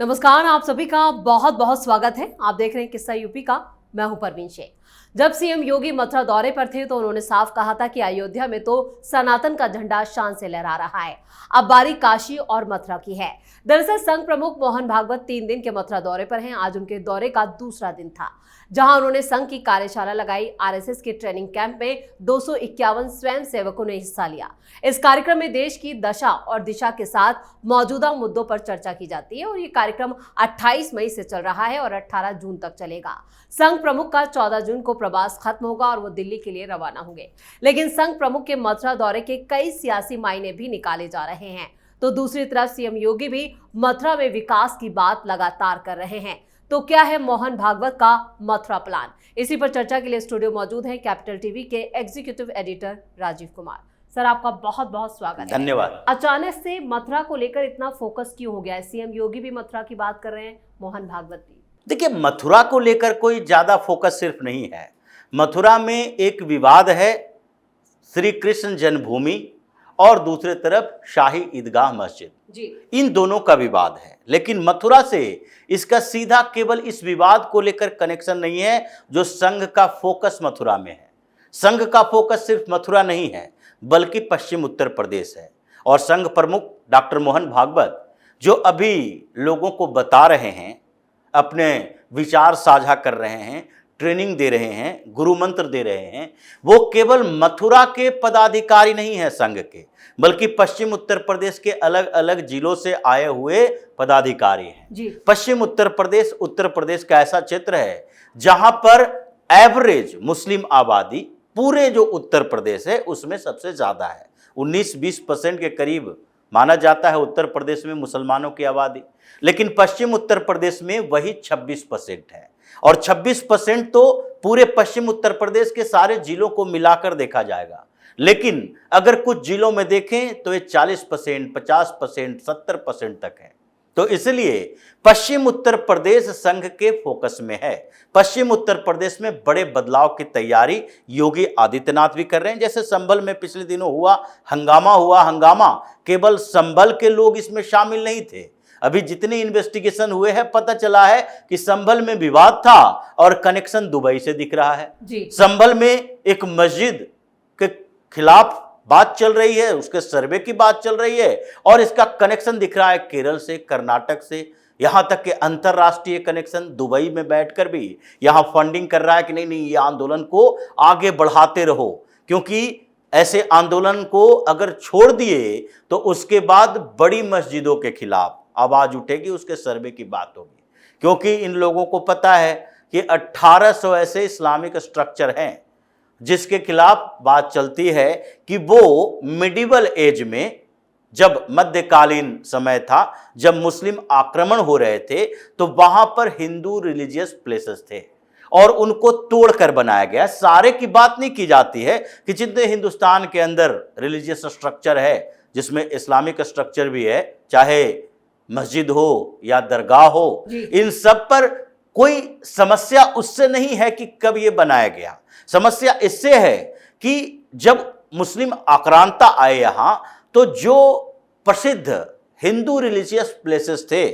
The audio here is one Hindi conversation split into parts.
नमस्कार, आप सभी का बहुत बहुत स्वागत है। आप देख रहे हैं किस्सा यूपी का। मैं हूं परवीन शेख। जब सीएम योगी मथुरा दौरे पर थे तो उन्होंने साफ कहा था कि अयोध्या में तो सनातन का झंडा शान से लहरा रहा है, अब बारी काशी और मथुरा की है। दरअसल संघ प्रमुख मोहन भागवत 3 दिन के मथुरा दौरे पर हैं। आज उनके दौरे का दूसरा दिन था, जहां उन्होंने संघ की कार्यशाला लगाई। आरएसएस के ट्रेनिंग कैंप में 251 स्वयं सेवकों ने हिस्सा लिया। इस कार्यक्रम में देश की दशा और दिशा के साथ मौजूदा मुद्दों पर चर्चा की जाती है और ये कार्यक्रम 28 मई से चल रहा है और 18 जून तक चलेगा। संघ प्रमुख का 14 जून को प्रवास खत्म होगा और वो दिल्ली के लिए रवाना होंगे। लेकिन संघ प्रमुख के मथुरा दौरे के कई सियासी मायने भी निकाले जा रहे हैं। तो दूसरी तरफ सीएम योगी भी मथुरा में विकास की बात लगातार कर रहे हैं। तो क्या है मोहन भागवत का मथुरा प्लान? इसी पर चर्चा के लिए स्टूडियो मौजूद हैं कैपिटल टीवी के executive editor Rajiv Kumar. Sir, आपका बहुत बहुत स्वागत है। धन्यवाद। अचानक से मथुरा को लेकर इतना फोकस क्यों हो गया है? सीएम योगी भी मथुरा की बात कर रहे हैं, मोहन भागवत भी। देखिए, मथुरा को लेकर कोई ज्यादा फोकस सिर्फ नहीं है। मथुरा में एक विवाद है, श्री कृष्ण जन्मभूमि और दूसरे तरफ शाही ईदगाह मस्जिद जी। इन दोनों का विवाद है। लेकिन मथुरा से इसका सीधा केवल इस विवाद को लेकर कनेक्शन नहीं है जो संघ का फोकस मथुरा में है। संघ का फोकस सिर्फ मथुरा नहीं है बल्कि पश्चिम उत्तर प्रदेश है। और संघ प्रमुख डॉक्टर मोहन भागवत जो अभी लोगों को बता रहे हैं, अपने विचार साझा कर रहे हैं, ट्रेनिंग दे रहे हैं, गुरु मंत्र दे रहे हैं, वो केवल मथुरा के पदाधिकारी नहीं है संघ के, बल्कि पश्चिम उत्तर प्रदेश के अलग अलग जिलों से आए हुए पदाधिकारी हैं। पश्चिम उत्तर प्रदेश का ऐसा क्षेत्र है जहां पर एवरेज मुस्लिम आबादी पूरे जो उत्तर प्रदेश है उसमें सबसे ज्यादा है। 19-20% के करीब माना जाता है उत्तर प्रदेश में मुसलमानों की आबादी, लेकिन पश्चिम उत्तर प्रदेश में वही 26% है। और 26% तो पूरे पश्चिम उत्तर प्रदेश के सारे जिलों को मिलाकर देखा जाएगा। लेकिन अगर कुछ जिलों में देखें तो ये 40%, 50%, 70% तक है। तो इसलिए पश्चिम उत्तर प्रदेश संघ के फोकस में है। पश्चिम उत्तर प्रदेश में बड़े बदलाव की तैयारी योगी आदित्यनाथ भी कर रहे हैं। जैसे संभल में पिछले दिनों हंगामा केवल संभल के लोग इसमें शामिल नहीं थे। अभी जितने इन्वेस्टिगेशन हुए हैं पता चला है कि संभल में विवाद था और कनेक्शन दुबई से दिख रहा है। संभल में एक मस्जिद के खिलाफ बात चल रही है, उसके सर्वे की बात चल रही है और इसका कनेक्शन दिख रहा है केरल से, कर्नाटक से, यहां तक कि अंतरराष्ट्रीय कनेक्शन दुबई में बैठकर भी यहां फंडिंग कर रहा है कि नहीं ये आंदोलन को आगे बढ़ाते रहो, क्योंकि ऐसे आंदोलन को अगर छोड़ दिए तो उसके बाद बड़ी मस्जिदों के खिलाफ आवाज उठेगी, उसके सर्वे की बात होगी। क्योंकि इन लोगों को पता है कि 1800 ऐसे इस्लामिक स्ट्रक्चर हैं जिसके खिलाफ बात चलती है कि वो मिडिवल एज में, जब मध्यकालीन समय था, जब मुस्लिम आक्रमण हो रहे थे तो वहां पर हिंदू रिलीजियस प्लेसेस थे और उनको तोड़कर बनाया गया। सारे की बात नहीं की जाती है कि जितने हिंदुस्तान के अंदर रिलीजियस स्ट्रक्चर है जिसमें इस्लामिक स्ट्रक्चर भी है, चाहे मस्जिद हो या दरगाह हो, इन सब पर कोई समस्या उससे नहीं है कि कब ये बनाया गया। समस्या इससे है कि जब मुस्लिम आक्रांता आए यहां तो जो प्रसिद्ध हिंदू रिलीजियस प्लेसेस थे,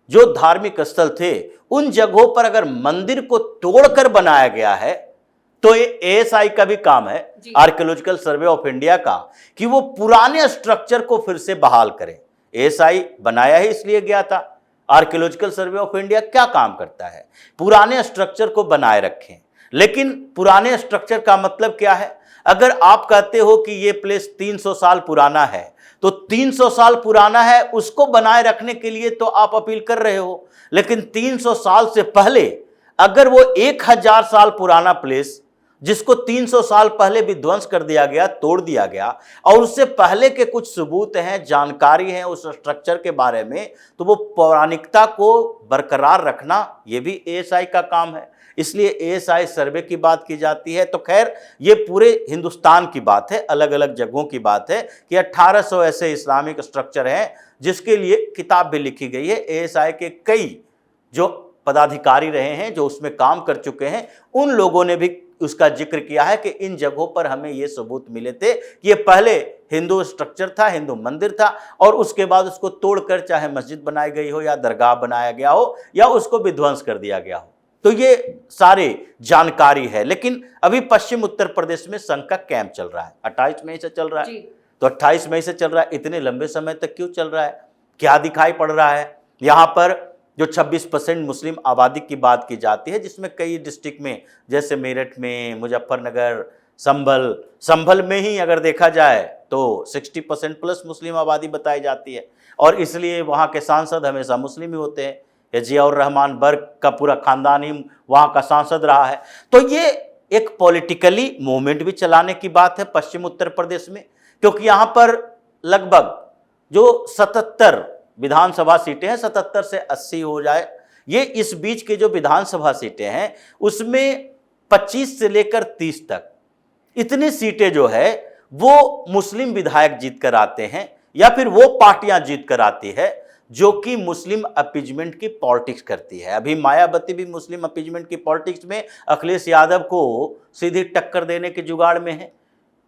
जो धार्मिक स्थल थे, उन जगहों पर अगर मंदिर को तोड़कर बनाया गया है तो ये एएसआई का भी काम है, आर्कियोलॉजिकल सर्वे ऑफ इंडिया का, कि वो पुराने स्ट्रक्चर को फिर से बहाल करे। एएसआई बनाया ही इसलिए गया था। आर्कियोलॉजिकल सर्वे ऑफ इंडिया क्या काम करता है? पुराने स्ट्रक्चर को बनाए रखें। लेकिन पुराने स्ट्रक्चर का मतलब क्या है? अगर आप कहते हो कि ये प्लेस 300 साल पुराना है तो 300 साल पुराना है उसको बनाए रखने के लिए तो आप अपील कर रहे हो, लेकिन 300 साल से पहले अगर वो 1000 साल पुराना प्लेस जिसको 300 साल पहले भी ध्वंस कर दिया गया, तोड़ दिया गया, और उससे पहले के कुछ सबूत हैं, जानकारी है उस स्ट्रक्चर के बारे में, तो वो पौराणिकता को बरकरार रखना ये भी एएसआई का काम है। इसलिए एएसआई सर्वे की बात की जाती है। तो खैर ये पूरे हिंदुस्तान की बात है, अलग अलग जगहों की बात है कि 1800 ऐसे इस्लामिक स्ट्रक्चर हैं जिसके लिए किताब भी लिखी गई है। एएसआई के कई जो पदाधिकारी रहे हैं, जो उसमें काम कर चुके हैं, उन लोगों ने भी उसका जिक्र किया है कि इन जगहों पर हमें ये सबूत मिले थे कि ये पहले हिंदू स्ट्रक्चर था, हिंदू मंदिर था, और उसके बाद उसको तोड़कर चाहे मस्जिद बनाई गई हो या दरगाह बनाया गया हो या उसको विध्वंस कर दिया गया हो। तो ये सारे जानकारी है। लेकिन अभी पश्चिम उत्तर प्रदेश में संघ का कैंप चल रहा है, 28 मई से चल रहा है। तो 28 मई से चल रहा है, इतने लंबे समय तक क्यों चल रहा है, क्या दिखाई पड़ रहा है? यहाँ पर जो 26% मुस्लिम आबादी की बात की जाती है, जिसमें कई डिस्ट्रिक्ट में जैसे मेरठ में, मुजफ्फरनगर, संभल में ही अगर देखा जाए तो 60% प्लस मुस्लिम आबादी बताई जाती है, और इसलिए वहाँ के सांसद हमेशा मुस्लिम ही होते हैं। ये जियाउर रहमान बर्ग का पूरा खानदान ही वहाँ का सांसद रहा है। तो ये एक पॉलिटिकली मूवमेंट भी चलाने की बात है पश्चिम उत्तर प्रदेश में, क्योंकि यहाँ पर लगभग जो 77 विधानसभा सीटें हैं, 77 से 80 हो जाए, ये इस बीच के जो विधानसभा सीटें हैं उसमें 25 से लेकर 30 तक इतनी सीटें जो है वो मुस्लिम विधायक जीत कर आते हैं, या फिर वो पार्टियां जीत कर आती है जो कि मुस्लिम अपीजमेंट की पॉलिटिक्स करती है। अभी मायावती भी मुस्लिम अपीजमेंट की पॉलिटिक्स में अखिलेश यादव को सीधी टक्कर देने के जुगाड़ में है।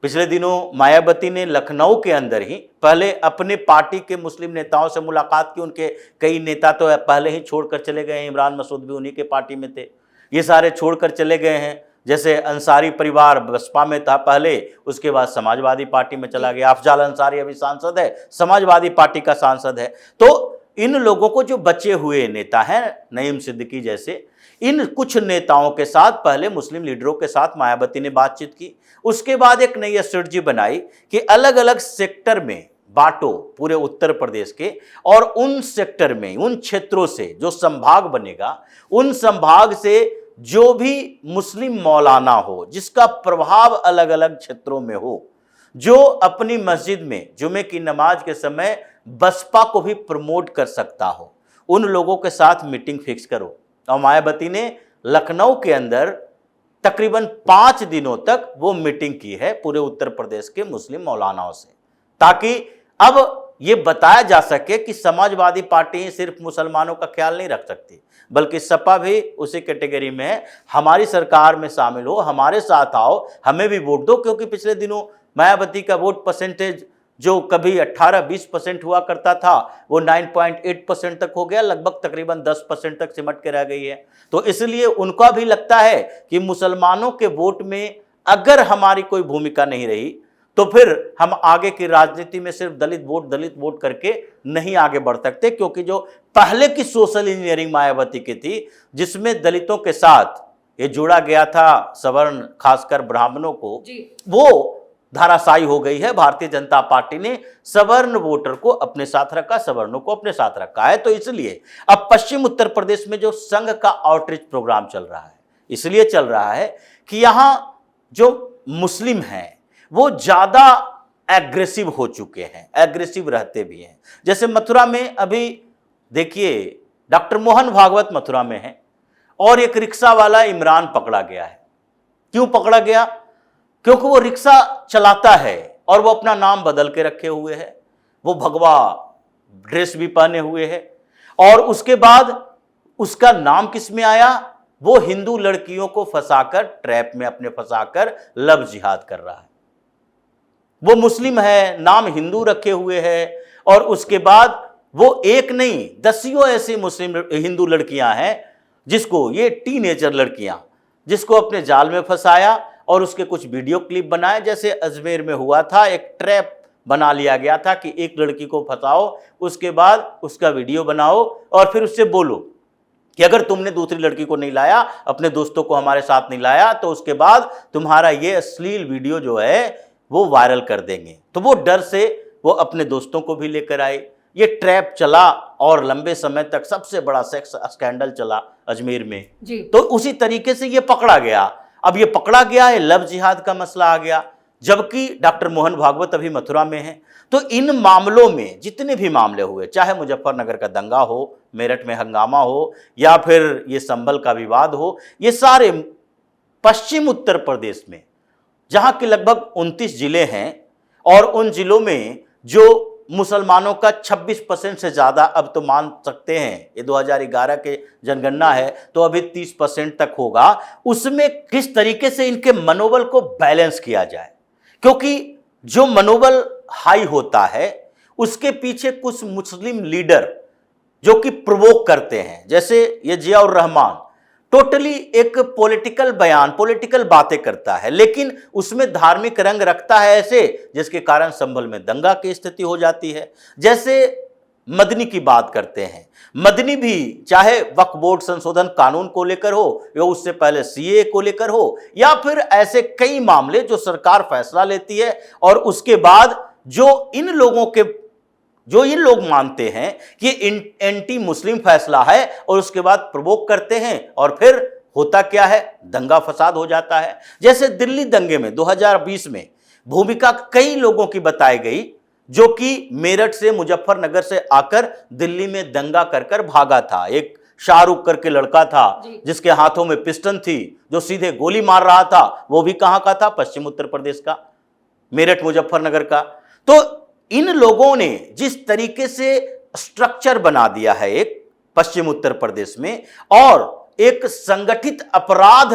पिछले दिनों मायावती ने लखनऊ के अंदर ही पहले अपने पार्टी के मुस्लिम नेताओं से मुलाकात की। उनके कई नेता तो पहले ही छोड़कर चले गए हैं, इमरान मसूद भी उन्हीं के पार्टी में थे, ये सारे छोड़कर चले गए हैं। जैसे अंसारी परिवार बसपा में था पहले, उसके बाद समाजवादी पार्टी में चला गया। अफजाल अंसारी अभी सांसद है, समाजवादी पार्टी का सांसद है। तो इन लोगों को जो बचे हुए नेता हैं, नईम सिद्दीकी जैसे, इन कुछ नेताओं के साथ पहले मुस्लिम लीडरों के साथ मायावती ने बातचीत की। उसके बाद एक नई स्ट्रेटजी बनाई कि अलग अलग सेक्टर में बांटो पूरे उत्तर प्रदेश के, और उन सेक्टर में, उन क्षेत्रों से जो संभाग बनेगा, उन संभाग से जो भी मुस्लिम मौलाना हो, जिसका प्रभाव अलग अलग क्षेत्रों में हो, जो अपनी मस्जिद में जुमे की नमाज के समय बसपा को भी प्रमोट कर सकता हो, उन लोगों के साथ मीटिंग फिक्स करो। और मायावती ने लखनऊ के अंदर तकरीबन 5 दिनों तक वो मीटिंग की है पूरे उत्तर प्रदेश के मुस्लिम मौलानाओं से, ताकि अब ये बताया जा सके कि समाजवादी पार्टी सिर्फ मुसलमानों का ख्याल नहीं रख सकती, बल्कि सपा भी उसी कैटेगरी में है। हमारी सरकार में शामिल हो, हमारे साथ आओ, हमें भी वोट दो। क्योंकि पिछले दिनों मायावती का वोट परसेंटेज जो कभी 18-20% हुआ करता था, वो 9.8% तक हो गया, लगभग तकरीबन 10% तक सिमट के रह गई है। तो इसलिए उनका भी लगता है कि मुसलमानों के वोट में अगर हमारी कोई भूमिका नहीं रही तो फिर हम आगे की राजनीति में सिर्फ दलित वोट करके नहीं आगे बढ़ सकते। क्योंकि जो पहले की सोशल इंजीनियरिंग मायावती की थी, जिसमें दलितों के साथ ये जोड़ा गया था, सवर्ण खासकर ब्राह्मणों को, वो धाराशायी हो गई है। भारतीय जनता पार्टी ने सवर्ण वोटर को अपने साथ रखा, सवर्णों को अपने साथ रखा है। तो इसलिए अब पश्चिम उत्तर प्रदेश में जो संघ का आउटरीच प्रोग्राम चल रहा है, इसलिए चल रहा है कि यहां जो मुस्लिम हैं वो ज्यादा एग्रेसिव हो चुके हैं, एग्रेसिव रहते भी हैं। जैसे मथुरा में अभी देखिए, डॉक्टर मोहन भागवत मथुरा में है, और एक रिक्शा वाला इमरान पकड़ा गया है। क्यों पकड़ा गया? क्योंकि वो रिक्शा चलाता है और वो अपना नाम बदल के रखे हुए है, वो भगवा ड्रेस भी पहने हुए है, और उसके बाद उसका नाम किस में आया? वो हिंदू लड़कियों को फंसाकर, ट्रैप में अपने फंसाकर लव जिहाद कर रहा है। वो मुस्लिम है, नाम हिंदू रखे हुए है, और उसके बाद वो एक नहीं, दसियों ऐसी मुस्लिम हिंदू लड़कियां हैं जिसको, ये टीनेजर लड़कियां, जिसको अपने जाल में फंसाया और उसके कुछ वीडियो क्लिप बनाए। जैसे अजमेर में हुआ था, एक ट्रैप बना लिया गया था कि एक लड़की को फंसाओ, उसके बाद उसका वीडियो बनाओ और फिर उससे बोलो कि अगर तुमने दूसरी लड़की को नहीं लाया, अपने दोस्तों को हमारे साथ नहीं लाया, तो उसके बाद तुम्हारा ये अश्लील वीडियो जो है वो वायरल कर देंगे। तो वो डर से वो अपने दोस्तों को भी लेकर आए। ये ट्रैप चला और लंबे समय तक सबसे बड़ा सेक्स स्कैंडल चला अजमेर में जी। तो उसी तरीके से ये पकड़ा गया। अब ये पकड़ा गया है, लव जिहाद का मसला आ गया, जबकि डॉक्टर मोहन भागवत अभी मथुरा में है। तो इन मामलों में जितने भी मामले हुए, चाहे मुजफ्फरनगर का दंगा हो, मेरठ में हंगामा हो, या फिर ये संभल का विवाद हो, ये सारे पश्चिम उत्तर प्रदेश में, जहां के लगभग 29 जिले हैं, और उन जिलों में जो मुसलमानों का 26% से ज़्यादा, अब तो मान सकते हैं, ये 2011 के जनगणना है, तो अभी 30% तक होगा, उसमें किस तरीके से इनके मनोबल को बैलेंस किया जाए। क्योंकि जो मनोबल हाई होता है उसके पीछे कुछ मुस्लिम लीडर जो कि प्रोवोक करते हैं, जैसे ये जियाउर रहमान टोटली एक पॉलिटिकल बयान, पॉलिटिकल बातें करता है, लेकिन उसमें धार्मिक रंग रखता है ऐसे जिसके कारण संभल में दंगा की स्थिति हो जाती है। जैसे मदनी की बात करते हैं, मदनी भी चाहे वक्फ बोर्ड संशोधन कानून को लेकर हो या उससे पहले सीए को लेकर हो या फिर ऐसे कई मामले जो सरकार फैसला लेती है और उसके बाद जो इन लोग मानते हैं कि एंटी मुस्लिम फैसला है और उसके बाद प्रवोक करते हैं और फिर होता क्या है, दंगा फसाद हो जाता है। जैसे दिल्ली दंगे में 2020 में भूमिका कई लोगों की बताई गई जो कि मेरठ से, मुजफ्फरनगर से आकर दिल्ली में दंगा कर कर भागा था। एक शाहरुख करके लड़का था जिसके हाथों में पिस्टन थी, जो सीधे गोली मार रहा था, वो भी कहां का था, पश्चिम उत्तर प्रदेश का, मेरठ मुजफ्फरनगर का। तो इन लोगों ने जिस तरीके से स्ट्रक्चर बना दिया है एक पश्चिम उत्तर प्रदेश में, और एक संगठित अपराध,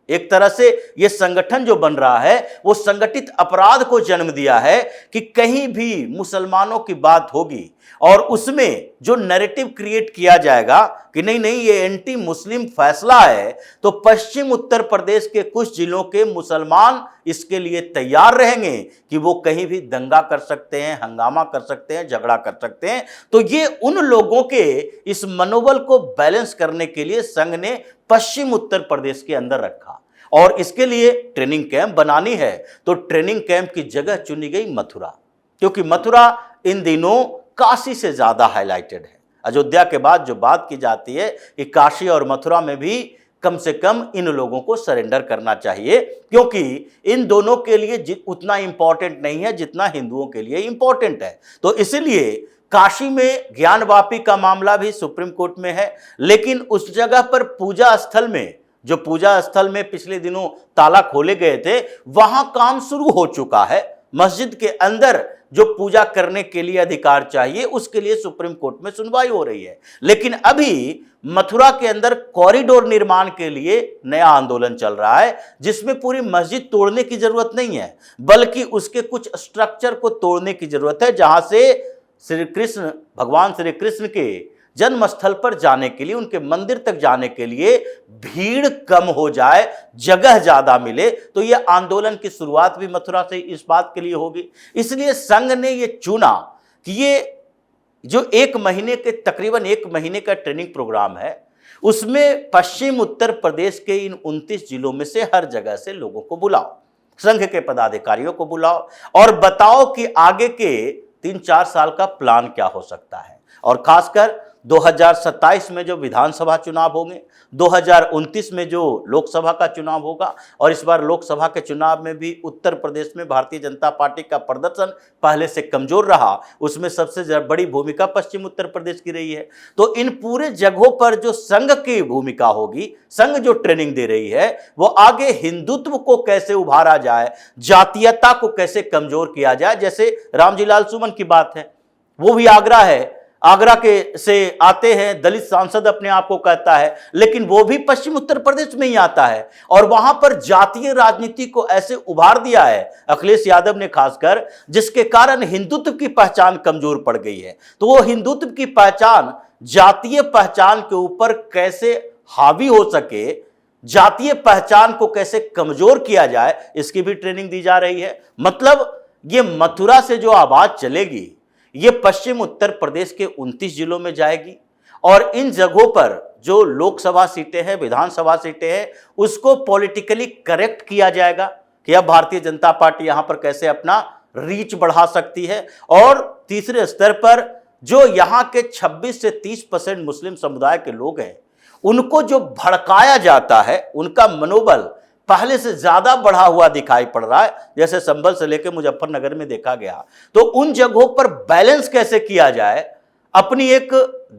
एक तरह से यह संगठन जो बन रहा है वो संगठित अपराध को जन्म दिया है कि कहीं भी मुसलमानों की बात होगी और उसमें जो नैरेटिव क्रिएट किया जाएगा कि नहीं नहीं ये एंटी मुस्लिम फैसला है, तो पश्चिम उत्तर प्रदेश के कुछ जिलों के मुसलमान इसके लिए तैयार रहेंगे कि वो कहीं भी दंगा कर सकते हैं, हंगामा कर सकते हैं, झगड़ा कर सकते हैं। तो ये उन लोगों के इस मनोबल को बैलेंस करने के लिए संघ ने पश्चिम उत्तर प्रदेश के अंदर रखा और इसके लिए ट्रेनिंग कैंप बनानी है। तो ट्रेनिंग कैंप की जगह चुनी गई मथुरा, क्योंकि मथुरा इन दिनों काशी से ज्यादा हाईलाइटेड है। अयोध्या के बाद जो बात की जाती है कि काशी और मथुरा में भी कम से कम इन लोगों को सरेंडर करना चाहिए, क्योंकि इन दोनों के लिए उतना इंपॉर्टेंट नहीं है जितना हिंदुओं के लिए इंपॉर्टेंट है। तो इसलिए काशी में ज्ञानवापी का मामला भी सुप्रीम कोर्ट में है, लेकिन उस जगह पर पूजा स्थल में, जो पूजा स्थल में पिछले दिनों ताला खोले गए थे, वहां काम शुरू हो चुका है। मस्जिद के अंदर जो पूजा करने के लिए अधिकार चाहिए उसके लिए सुप्रीम कोर्ट में सुनवाई हो रही है। लेकिन अभी मथुरा के अंदर कॉरिडोर निर्माण के लिए नया आंदोलन चल रहा है, जिसमें पूरी मस्जिद तोड़ने की जरूरत नहीं है, बल्कि उसके कुछ स्ट्रक्चर को तोड़ने की जरूरत है, जहां से भगवान श्री कृष्ण के जन्म स्थल पर जाने के लिए, उनके मंदिर तक जाने के लिए भीड़ कम हो जाए, जगह ज्यादा मिले। तो यह आंदोलन की शुरुआत भी मथुरा से इस बात के लिए होगी। इसलिए संघ ने यह चुना कि ये जो तकरीबन एक महीने का ट्रेनिंग प्रोग्राम है, उसमें पश्चिम उत्तर प्रदेश के इन 29 जिलों में से हर जगह से लोगों को बुलाओ, संघ के पदाधिकारियों को बुलाओ और बताओ कि आगे के 3-4 साल का प्लान क्या हो सकता है। और खासकर 2027 में जो विधानसभा चुनाव होंगे, 2029 में जो लोकसभा का चुनाव होगा, और इस बार लोकसभा के चुनाव में भी उत्तर प्रदेश में भारतीय जनता पार्टी का प्रदर्शन पहले से कमजोर रहा, उसमें सबसे बड़ी भूमिका पश्चिम उत्तर प्रदेश की रही है। तो इन पूरे जगहों पर जो संघ की भूमिका होगी, संघ जो ट्रेनिंग दे रही है, वो आगे हिंदुत्व को कैसे उभारा जाए, जातीयता को कैसे कमजोर किया जाए। जैसे रामजी लाल सुमन की बात है, वो भी आगरा के से आते हैं, दलित सांसद अपने आप को कहता है, लेकिन वो भी पश्चिम उत्तर प्रदेश में ही आता है और वहां पर जातीय राजनीति को ऐसे उभार दिया है अखिलेश यादव ने खासकर, जिसके कारण हिंदुत्व की पहचान कमजोर पड़ गई है। तो वो हिंदुत्व की पहचान जातीय पहचान के ऊपर कैसे हावी हो सके, जातीय पहचान को कैसे कमजोर किया जाए, इसकी भी ट्रेनिंग दी जा रही है। मतलब ये मथुरा से जो आवाज चलेगी, ये पश्चिम उत्तर प्रदेश के 29 जिलों में जाएगी और इन जगहों पर जो लोकसभा सीटें हैं, विधानसभा सीटें हैं, उसको पॉलिटिकली करेक्ट किया जाएगा कि अब भारतीय जनता पार्टी यहां पर कैसे अपना रीच बढ़ा सकती है। और तीसरे स्तर पर जो यहां के 26 से 30% मुस्लिम समुदाय के लोग हैं, उनको जो भड़काया जाता है, उनका मनोबल पहले से ज्यादा बढ़ा हुआ दिखाई पड़ रहा है, जैसे संभल से लेकर मुजफ्फरनगर में देखा गया। तो उन जगहों पर बैलेंस कैसे किया जाए, अपनी एक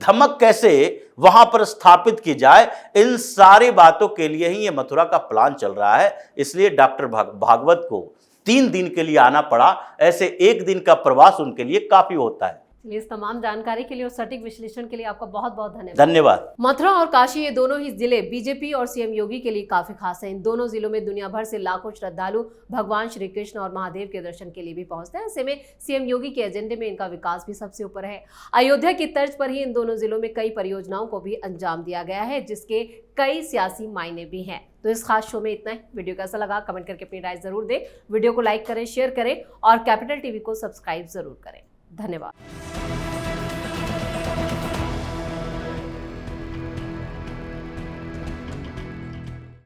धमक कैसे वहां पर स्थापित की जाए, इन सारी बातों के लिए ही ये मथुरा का प्लान चल रहा है। इसलिए डॉक्टर भागवत को 3 दिन के लिए आना पड़ा, ऐसे एक दिन का प्रवास उनके लिए काफी होता है। चलिए, इस तमाम जानकारी के लिए और सटीक विश्लेषण के लिए आपका बहुत बहुत धन्यवाद। धन्यवाद। मथुरा और काशी, ये दोनों ही जिले बीजेपी और सीएम योगी के लिए काफी खास हैं। इन दोनों जिलों में दुनिया भर से लाखों श्रद्धालु भगवान श्री कृष्ण और महादेव के दर्शन के लिए भी पहुंचते हैं। ऐसे में सीएम योगी के एजेंडे में इनका विकास भी सबसे ऊपर है। अयोध्या की तर्ज पर ही इन दोनों जिलों में कई परियोजनाओं को भी अंजाम दिया गया है, जिसके कई सियासी मायने भी हैं। तो इस खास शो में इतना ही। वीडियो कैसा लगा कमेंट करके अपनी राय जरूर दें। वीडियो को लाइक करें, शेयर करें और कैपिटल टीवी को सब्सक्राइब जरूर करें। धन्यवाद।